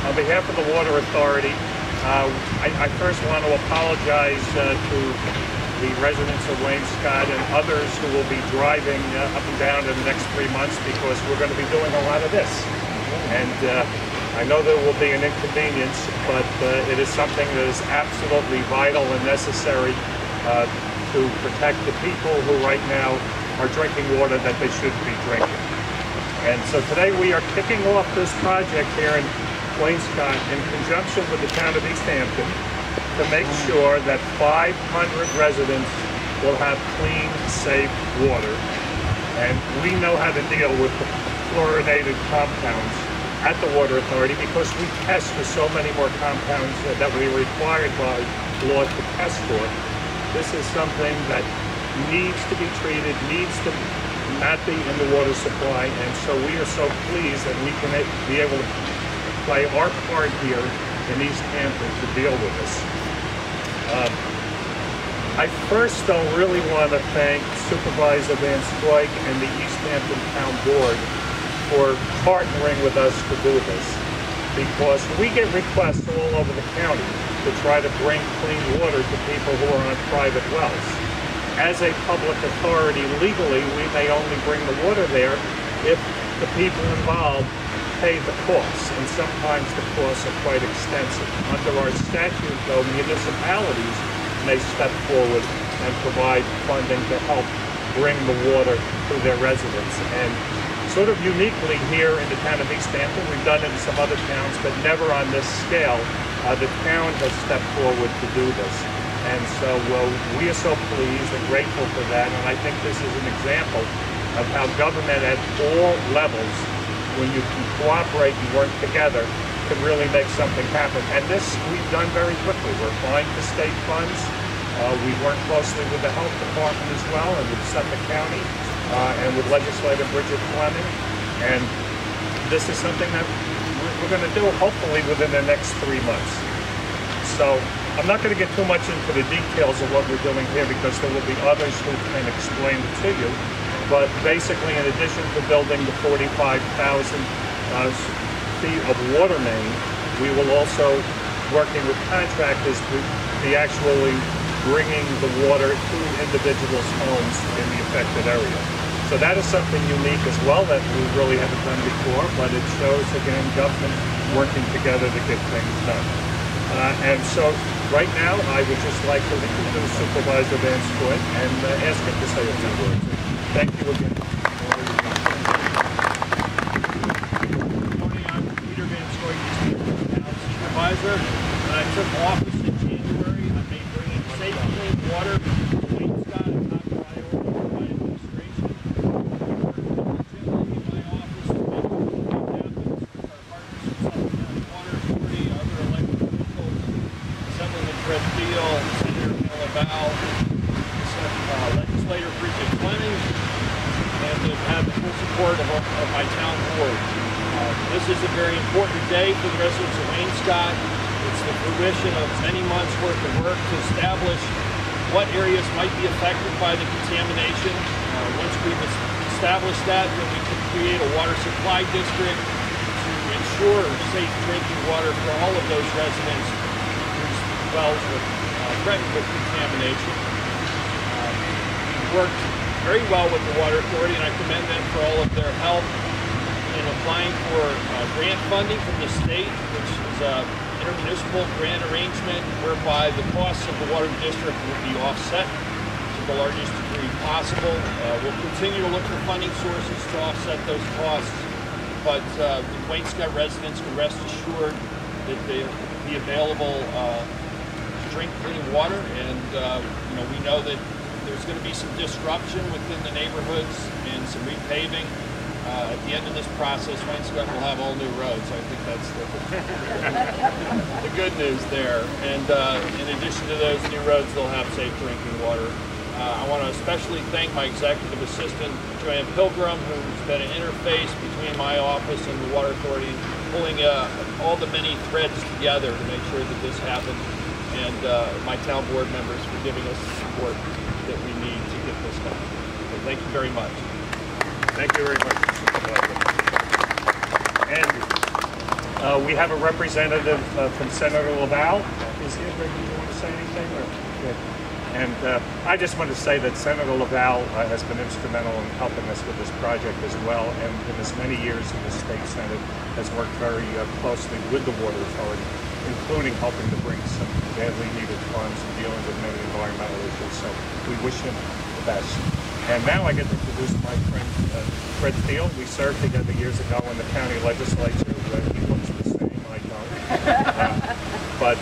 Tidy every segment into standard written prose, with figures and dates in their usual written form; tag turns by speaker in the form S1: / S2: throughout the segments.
S1: On behalf of the Water Authority, I first want to apologize to the residents of Wainscott and others who will be driving up and down in the next 3 months, because we're going to be doing a lot of this. And I know there will be an inconvenience, but it is something that is absolutely vital and necessary to protect the people who right now are drinking water that they should be drinking. And so today we are kicking off this project here in Wainscott in conjunction with the town of East Hampton to make sure that 500 residents will have clean, safe water. And we know how to deal with the fluorinated compounds at the Water Authority, because we test for so many more compounds that we are required by law to test for. This is something that needs to be treated, needs to not be in the water supply, and so we are so pleased that we can be able to play our part here in East Hampton to deal with this. I first don't really want to thank Supervisor Van Scoik and the East Hampton Town Board for partnering with us to do this, because we get requests all over the county to try to bring clean water to people who are on private wells. As a public authority, legally, we may only bring the water there if the people involved pay the costs, and sometimes the costs are quite extensive. Under our statute, though, municipalities may step forward and provide funding to help bring the water to their residents. And sort of uniquely here in the town of East Hampton, we've done it in some other towns, but never on this scale. The town has stepped forward to do this. And so we are so pleased and grateful for that. And I think this is an example of how government at all levels, when you can cooperate and work together, can really make something happen. And this we've done very quickly. We're applying for state funds. We work closely with the health department as well, and with Suffolk County, and with legislator Bridget Fleming. And this is something that we're going to do hopefully within the next 3 months. So I'm not going to get too much into the details of what we're doing here, because there will be others who can explain it to you. But basically, in addition to building the 45,000 feet of water main, we will also working with contractors to be actually bringing the water to individuals' homes in the affected area. So that is something unique as well that we really haven't done before, but it shows, again, government working together to get things done. And so right now, I would just like to introduce Supervisor Van Scoik and ask him to say a few words. Thank you again.
S2: Supervisor. When I took office in January, I made bringing safe, clean water to Wainscott a top priority for my administration. Diligently in my office to make sure that happens with our partners in Suffolk County Water Authority, other elected officials, Assemblyman Fred Thiel, Senator Cal, Legislator Bridget Fleming, and to have the full support of my town board. This is a very important day for the residents of Wainscott. It's the fruition of many months' worth of work to establish what areas might be affected by the contamination. Once we've established that, then we can create a water supply district to ensure safe drinking water for all of those residents whose wells are threatened with contamination. We've worked very well with the Water Authority, and I commend them for all of their help in applying for grant funding from the state, which is an intermunicipal grant arrangement whereby the costs of the water district will be offset to the largest degree possible. We'll continue to look for funding sources to offset those costs, but the Wainscott residents can rest assured that they'll be available to drink clean water. And we know that there's going to be some disruption within the neighborhoods and some repaving. At the end of this process, Wainscott will have all new roads. I think that's the good news there. And in addition to those new roads, they'll have safe drinking water. I want to especially thank my executive assistant, Joanne Pilgrim, who's been an interface between my office and the Water Authority, pulling all the many threads together to make sure that this happened. And my town board members for giving us the support that we need to get this done. So thank you very much.
S1: Thank you very much, Supervisor. And We have a representative from Senator Laval. Is he here? Do you want to say anything? Or? And I just want to say that Senator Laval has been instrumental in helping us with this project as well, and in his many years in the State Senate has worked very closely with the Water Authority, including helping to bring some badly needed funds and dealing with many environmental issues. So we wish him the best. And now I get to introduce my friend Fred Field. We served together years ago in the county legislature. He looks the same, I don't. But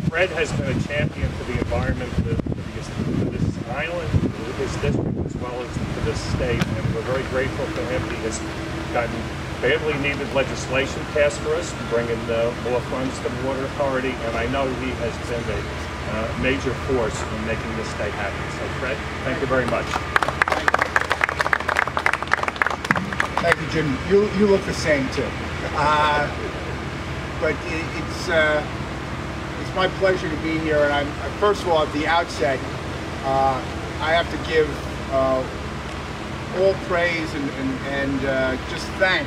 S1: Fred has been a champion for the environment for this island, for this district, as well as for this state, and we're very grateful for him. He has gotten badly needed legislation passed for us, bringing more funds to the Water Authority, and I know he has been a major force in making this day happen. So Fred, thank you very much.
S3: Thank you, Jim. You look the same too. But it's my pleasure to be here, and first of all, at the outset, I have to give all praise and just thank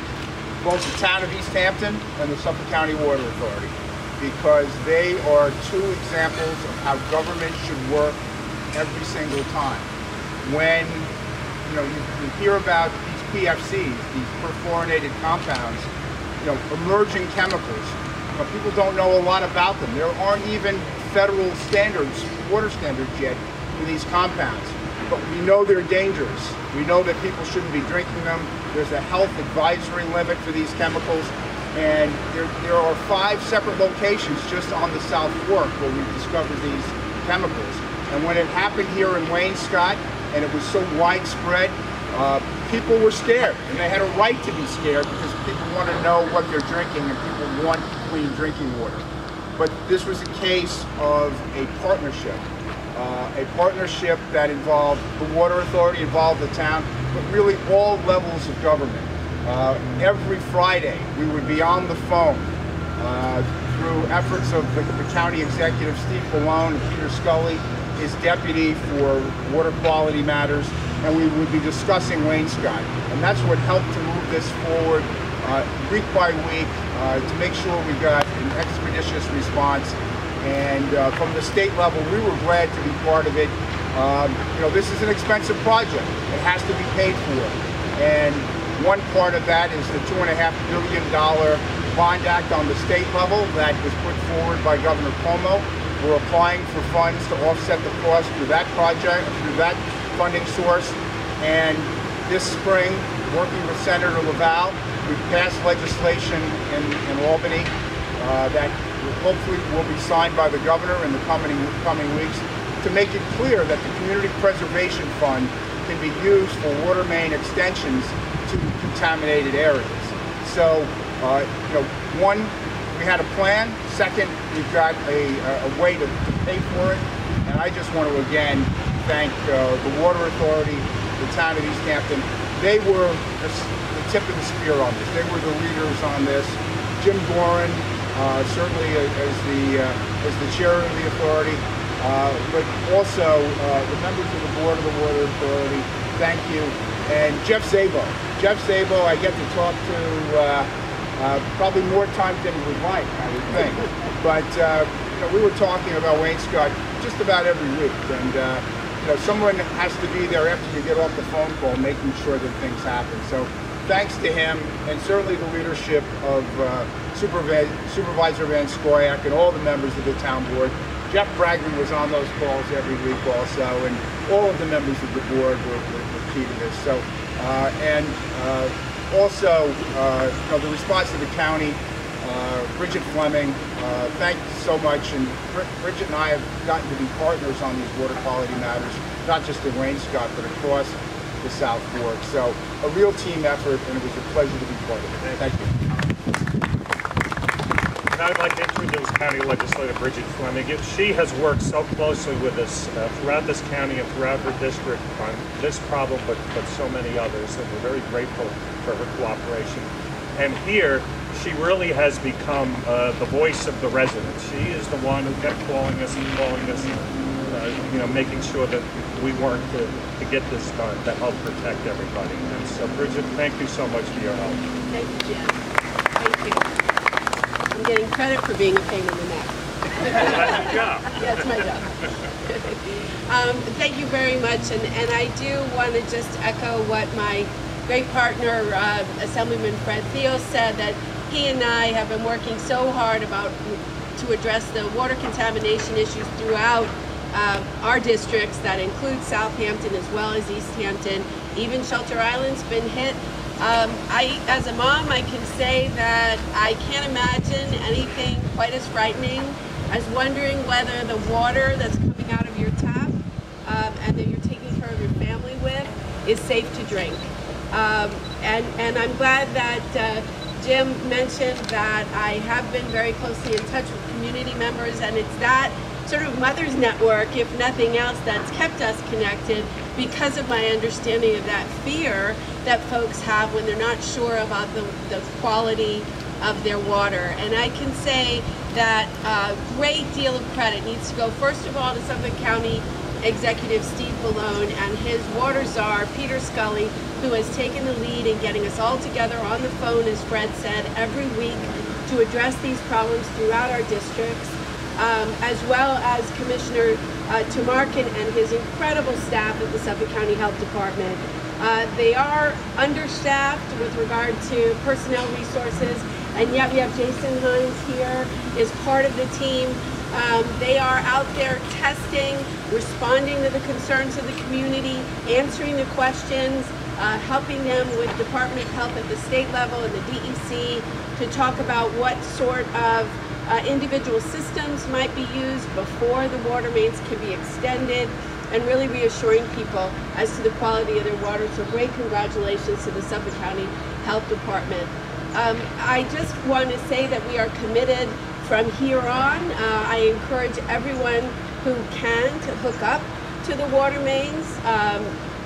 S3: both the town of East Hampton and the Suffolk County Water Authority, because they are two examples of how government should work every single time. When you hear about these PFCs, these perfluorinated compounds, emerging chemicals, people don't know a lot about them. There aren't even federal standards, water standards yet for these compounds. But we know they're dangerous. We know that people shouldn't be drinking them. There's a health advisory limit for these chemicals. And there are 5 separate locations just on the South Fork where we discovered these chemicals. And when it happened here in Wainscott, and it was so widespread, people were scared, and they had a right to be scared because people want to know what they're drinking and people want clean drinking water. But this was a case of a partnership that involved the Water Authority, involved the town, but really all levels of government. Every Friday we would be on the phone through efforts of the county executive, Steve Ballone, and Peter Scully, his deputy for water quality matters, and we would be discussing Wainscott. And that's what helped to move this forward week by week to make sure we got an expeditious response. And from the state level, we were glad to be part of it. This is an expensive project. It has to be paid for. And one part of that is the $2.5 billion bond act on the state level that was put forward by Governor Cuomo. We're applying for funds to offset the cost through that project, through that funding source. And this spring, working with Senator Laval, we passed legislation in Albany that hopefully will be signed by the governor in the coming weeks to make it clear that the Community Preservation Fund can be used for water main extensions to contaminated areas. So, one, we had a plan. Second, we've got a way to pay for it. And I just want to again thank the Water Authority, the town of East Hampton. They were the tip of the spear on this. They were the leaders on this. Jim Gorin, certainly as the chair of the authority, but also the members of the board of the Water Authority. Thank you. And Jeff Szabo. Jeff Szabo, I get to talk to probably more times than he would like, I would think. But we were talking about Wainscott just about every week, and someone has to be there after you get off the phone call, making sure that things happen. So thanks to him, and certainly the leadership of Supervisor Van Scoyac and all the members of the town board. Jeff Bragman was on those calls every week also, and all of the members of the board were key to this. So, also, the response to the county, Bridget Fleming, thank you so much. And Bridget and I have gotten to be partners on these water quality matters, not just in Wainscott, but across the South Fork. So, a real team effort, and it was a pleasure to be part of it. Thank you.
S1: And I'd like to introduce County Legislator Bridget Fleming. She has worked so closely with us throughout this county and throughout her district on this problem, but so many others, and we're very grateful for her cooperation. And here, she really has become the voice of the residents. She is the one who kept calling us, making sure that we work to get this done, to help protect everybody. And so, Bridget, thank you so much for your help.
S4: Thank you, Jim. Thank you. I'm getting credit for being a pain in the neck.
S1: That's your job.
S4: Yeah, it's my job. Thank you very much, and I do want to just echo what my great partner, Assemblyman Fred Theo, said, that he and I have been working so hard to address the water contamination issues throughout our districts that include Southampton as well as East Hampton. Even Shelter Island's been hit. As a mom, I can say that I can't imagine anything quite as frightening as wondering whether the water that's coming out of your tap and that you're taking care of your family with is safe to drink. And I'm glad that Jim mentioned that I have been very closely in touch with community members, and it's that sort of mother's network, if nothing else, that's kept us connected because of my understanding of that fear that folks have when they're not sure about the quality of their water. And I can say that a great deal of credit needs to go, first of all, to Suffolk County Executive Steve Ballone and his water czar, Peter Scully, who has taken the lead in getting us all together on the phone, as Fred said, every week to address these problems throughout our districts, as well as Commissioner Tamarkin and his incredible staff at the Suffolk County Health Department. They are understaffed with regard to personnel resources, and yet we have Jason Hines here as part of the team. They are out there testing, responding to the concerns of the community, answering the questions, helping them with Department of Health at the state level and the DEC to talk about what sort of individual systems might be used before the water mains can be extended, and really reassuring people as to the quality of their water. So great congratulations to the Suffolk County Health Department. I just want to say that we are committed from here on. I encourage everyone who can to hook up to the water mains.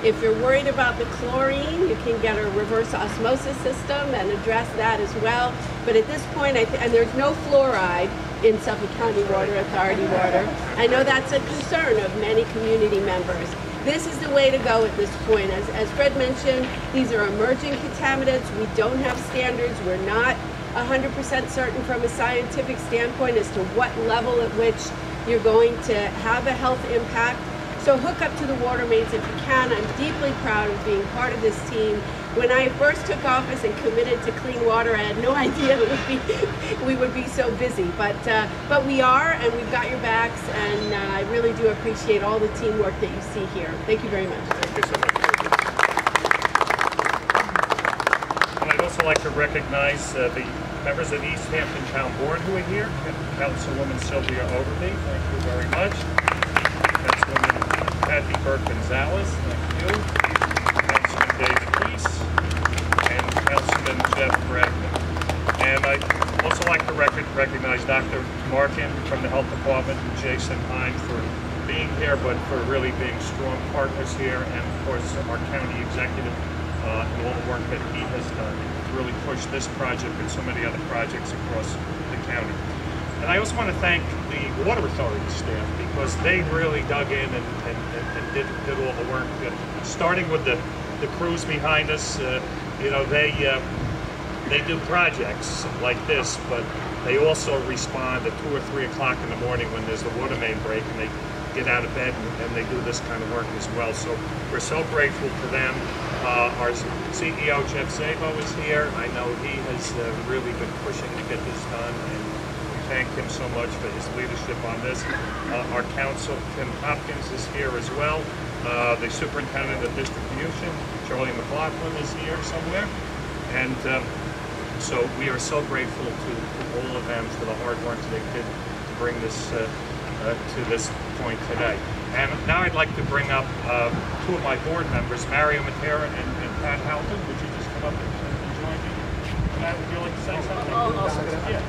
S4: If you're worried about the chlorine, you can get a reverse osmosis system and address that as well. But at this point, and there's no fluoride in Suffolk County Water Authority water. I know that's a concern of many community members. This is the way to go at this point. As Fred mentioned, these are emerging contaminants. We don't have standards. We're not 100% certain from a scientific standpoint as to what level at which you're going to have a health impact. So hook up to the water mains if you can. I'm deeply proud of being part of this team. When I first took office and committed to clean water, I had no idea we would be so busy. But we are, and we've got your backs, and I really do appreciate all the teamwork that you see here. Thank you very much.
S1: Thank you so much. And I'd also like to recognize the members of the East Hampton Town Board who are here. Councilwoman Sylvia Overby, thank you very much. Councilwoman Kathy Burke-Gonzalez, thank you. Councilman Dave Reese, and Councilman Jeff Bregman. And I'd also like to recognize Dr. Markin from the Health Department and Jason Hines for being here, but for really being strong partners here, and of course our county executive and all the work that he has done to really push this project and so many other projects across the county. And I also want to thank the Water Authority staff, because they really dug in and did all the work. Starting with the crews behind us, you know, they do projects like this, but they also respond at 2 or 3 o'clock in the morning when there's the water main break, and they get out of bed and they do this kind of work as well. So we're so grateful to them. Our CEO, Jeff Szabo, is here. I know he has really been pushing to get this done, and thank him so much for his leadership on this. Our counsel, Tim Hopkins, is here as well. The superintendent of distribution, Charlie McLaughlin, is here somewhere. And so we are so grateful to all of them for the hard work they did to bring this to this point today. And now I'd like to bring up 2 of my board members, Mario Matera and Pat Halton. Would you just come up and join me? Pat, would you like to say something? Yeah.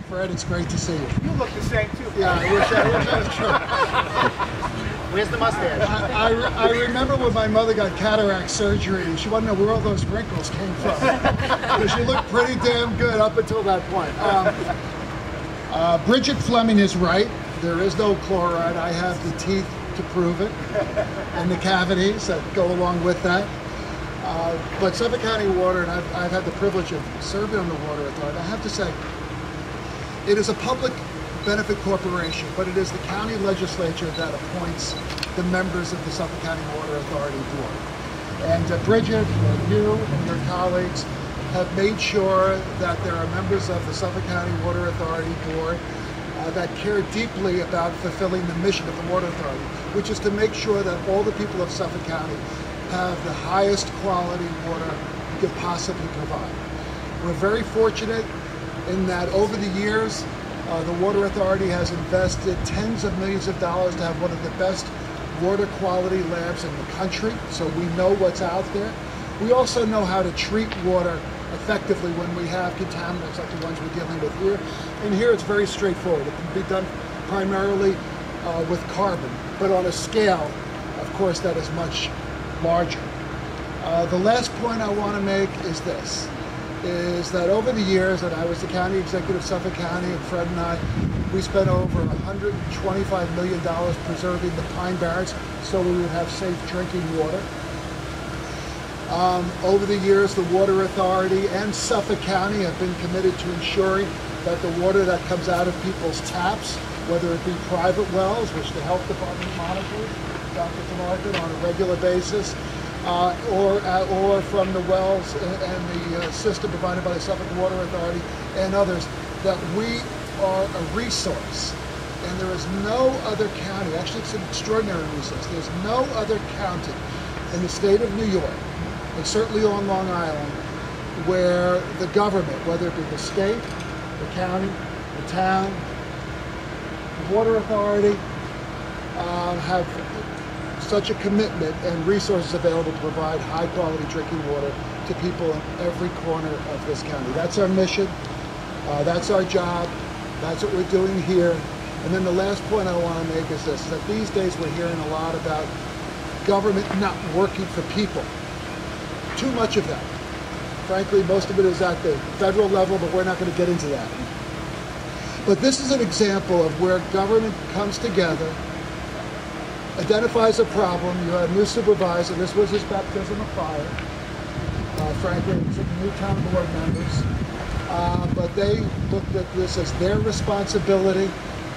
S5: Fred, it's great to see you.
S3: You look the same too.
S5: Yeah, I wish I was true.
S3: Where's the mustache?
S5: I remember when my mother got cataract surgery, and she wanted to know where all those wrinkles came from. Because she looked pretty damn good up until that point. Bridget Fleming is right. There is no chloride. I have the teeth to prove it, and the cavities that go along with that. But Suffolk County Water, and I've had the privilege of serving on the Water Authority, I have to say, it is a public benefit corporation, but it is the county legislature that appoints the members of the Suffolk County Water Authority Board. And Bridget, you and your colleagues have made sure that there are members of the Suffolk County Water Authority Board that care deeply about fulfilling the mission of the Water Authority, which is to make sure that all the people of Suffolk County have the highest quality water we could possibly provide. We're very fortunate in that over the years, the Water Authority has invested tens of millions of dollars to have one of the best water quality labs in the country, so we know what's out there. We also know how to treat water effectively when we have contaminants like the ones we're dealing with here. And here it's very straightforward. It can be done primarily with carbon, but on a scale, of course, that is much larger. The last point I want to make is this, is that over the years that I was the county executive of Suffolk County, and Fred and I, we spent over $125 million preserving the pine barrens so we would have safe drinking water. Over the years, the Water Authority and Suffolk County have been committed to ensuring that the water that comes out of people's taps, whether it be private wells, which the health department monitors, Dr. Market, on a regular basis, or from the wells and the system provided by the Suffolk Water Authority and others, that we are a resource. And there is no other county, actually it's an extraordinary resource, there's no other county in the state of New York, and certainly on Long Island, where the government, whether it be the state, the county, the town, the Water Authority, have such a commitment and resources available to provide high quality drinking water to people in every corner of this county. That's our mission, that's our job, that's what we're doing here. And then the last point I want to make is this, that these days we're hearing a lot about government not working for people. Too much of that. Frankly, most of it is at the federal level, but we're not going to get into that. But this is an example of where government comes together, identifies a problem. You have a new supervisor. This was his baptism of fire. Frankly, it's new town board members. But they looked at this as their responsibility,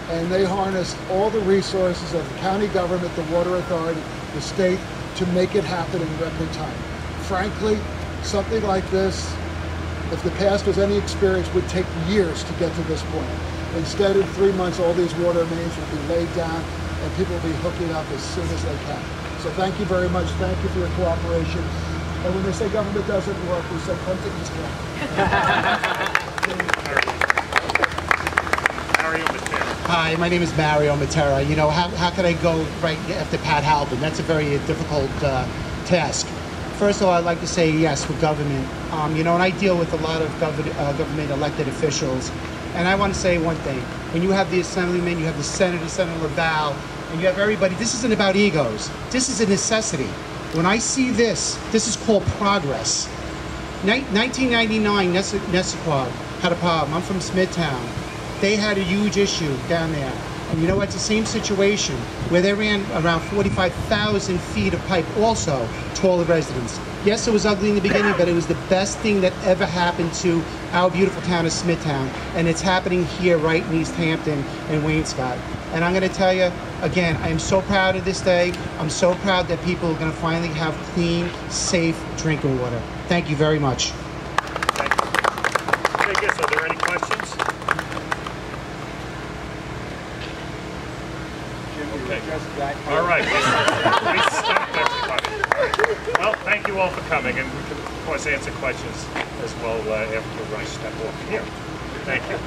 S5: and they harnessed all the resources of the county government, the Water Authority, the state, to make it happen in record time. Frankly, something like this, if the past was any experience, would take years to get to this point. Instead, in 3 months, all these water mains will be laid down and people will be hooking up as soon as they can. So thank you very much. Thank you for your cooperation. And when they say government doesn't work, we say come to East
S6: Hi, my name is Mario Matera. You know, how could I go right after Pat Halpin? That's a very difficult task. First of all, I'd like to say yes for government. You know, and I deal with a lot of government elected officials. And I want to say one thing. When you have the assemblyman, you have the senator, Senator LaValle, and you have everybody, this isn't about egos. This is a necessity. When I see this is called progress. 1999, Nessequag had a problem. I'm from Smithtown. They had a huge issue down there. And you know what? It's the same situation where they ran around 45,000 feet of pipe also to all the residents. Yes, it was ugly in the beginning, but it was the best thing that ever happened to our beautiful town of Smithtown. And it's happening here right in East Hampton and Wainscott. And I'm going to tell you, again, I am so proud of this day. I'm so proud that people are going to finally have clean, safe drinking water. Thank you very much.
S1: Thank you. Okay, guess, are there any questions? Okay. All right. We stopped everybody. All right. Well, thank you all for coming, and we can, of course, answer questions as well after I step off here. Thank you.